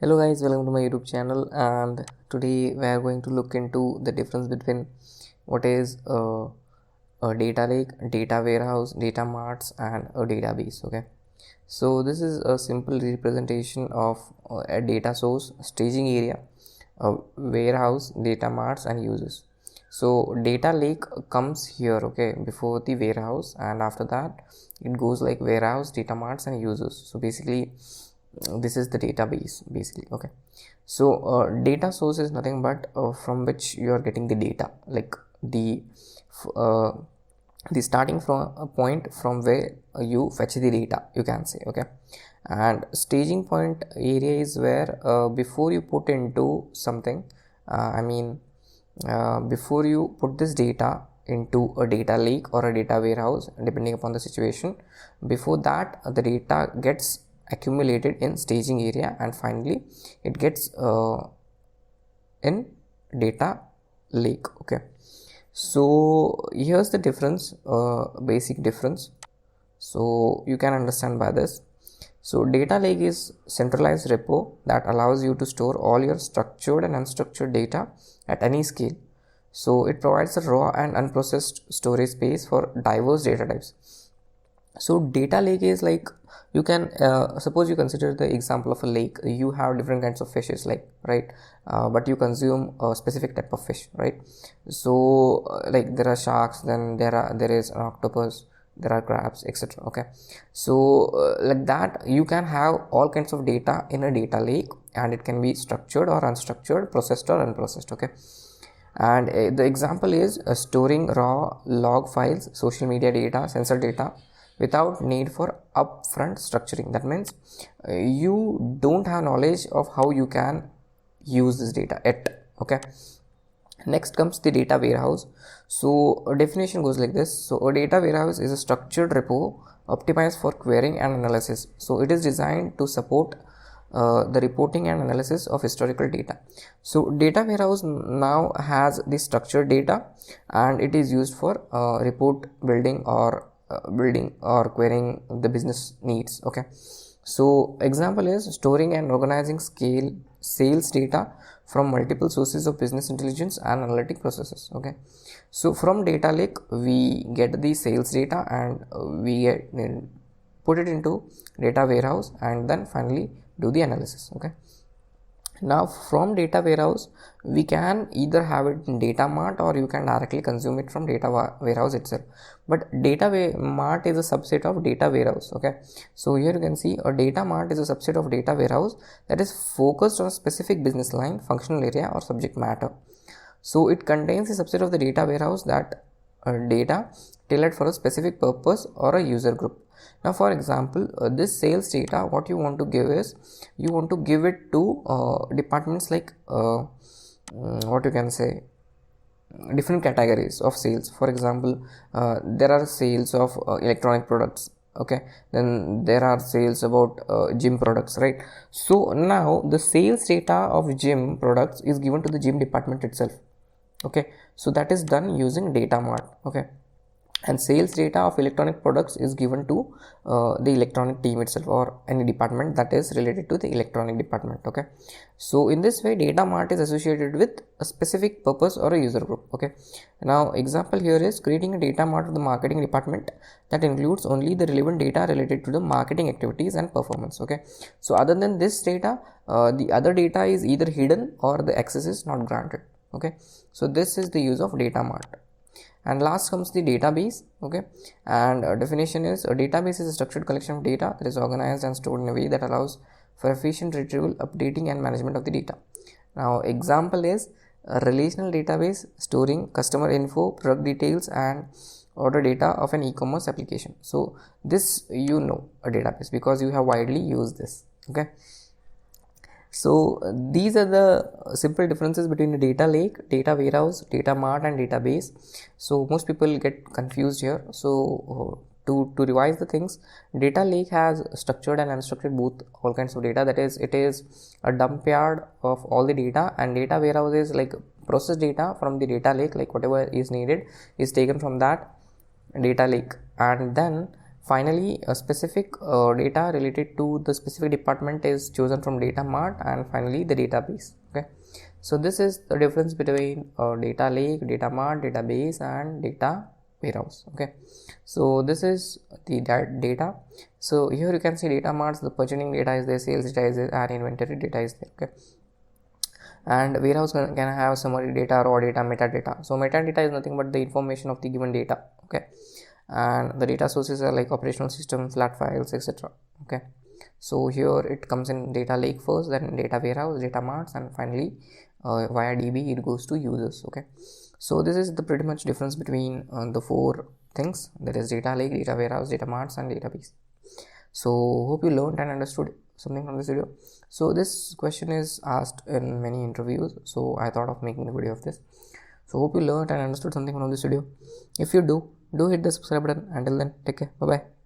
Hello guys, welcome to my YouTube channel, and today we are going to look into the difference between what is a data lake, data warehouse, data marts, and a database. Okay, so this is a simple representation of a data source, staging area, a warehouse, data marts, and users. So data lake comes here, okay, before the warehouse, and after that it goes like warehouse, data marts, and users. So basically this is the database basically. Okay, so data source is nothing but from which you are getting the data, like uh, the starting from a point from where you fetch the data, you can say. Okay, and staging point area is where before you put into something, before you put this data into a data lake or a data warehouse, depending upon the situation, before that the data gets accumulated in staging area, and finally it gets in data lake. Okay, so here's the difference, basic difference, so you can understand by this. So data lake is centralized repo that allows you to store all your structured and unstructured data at any scale. So it provides a raw and unprocessed storage space for diverse data types. So data lake is like, you can suppose you consider the example of a lake. You have different kinds of fishes, like, right, but you consume a specific type of fish, right? So like there are sharks, then there is an octopus, there are crabs, etc. Okay, so like that you can have all kinds of data in a data lake, and it can be structured or unstructured, processed or unprocessed. Okay, and the example is storing raw log files, social media data, sensor data without need for upfront structuring. That means you don't have knowledge of how you can use this data yet. Okay, next comes the data warehouse. So a definition goes like this. So a data warehouse is a structured repo optimized for querying and analysis. So it is designed to support the reporting and analysis of historical data. So data warehouse now has the structured data, and it is used for report building or querying the business needs. Okay, so example is storing and organizing scale sales data from multiple sources of business intelligence and analytic processes. Okay, so from data lake we get the sales data, and put it into data warehouse, and then finally do the analysis. Okay, now from data warehouse we can either have it in data mart, or you can directly consume it from data warehouse itself. But data mart is a subset of data warehouse. Okay, so here you can see a data mart is a subset of data warehouse that is focused on a specific business line, functional area, or subject matter. So it contains a subset of the data warehouse that data tailored for a specific purpose or a user group. Now for example, this sales data, what you want to give is, you want to give it to departments like what you can say, different categories of sales. For example, there are sales of electronic products. Okay, then there are sales about gym products, right? So now the sales data of gym products is given to the gym department itself. Okay, so that is done using data mart. Okay, and sales data of electronic products is given to the electronic team itself, or any department that is related to the electronic department. Okay, so in this way data mart is associated with a specific purpose or a user group. Okay, now example here is creating a data mart of the marketing department that includes only the relevant data related to the marketing activities and performance. Okay, so other than this data, the other data is either hidden or the access is not granted. Okay, so this is the use of data mart. And last comes the database. Okay, and definition is, a database is a structured collection of data that is organized and stored in a way that allows for efficient retrieval, updating, and management of the data. Now example is a relational database storing customer info, product details, and order data of an e-commerce application. So this, you know, a database because you have widely used this. Okay, so these are the simple differences between the data lake, data warehouse, data mart, and database. So most people get confused here. So to revise the things, data lake has structured and unstructured both, all kinds of data. That is, it is a dump yard of all the data, and data warehouse is like processed data from the data lake, like whatever is needed is taken from that data lake, and then Finally, a specific data related to the specific department is chosen from data mart, and finally the database. Okay, so this is the difference between data lake, data mart, database, and data warehouse. Okay, so this is the data. So here you can see data marts, the purchasing data is there, sales data is there, and inventory data is there. Okay, and warehouse can have summary data, raw data, metadata. So metadata is nothing but the information of the given data. Okay, and the data sources are like operational system, flat files, etc. Okay, so here it comes in data lake first, then data warehouse, data marts, and finally via DB it goes to users. Okay, so this is the pretty much difference between the four things, that is data lake, data warehouse, data marts, and database. So hope you learned and understood something from this video. So this question is asked in many interviews, so I thought of making a video of this. So hope you learned and understood something from this video. If you do hit the subscribe button. Until then, take care. Bye bye.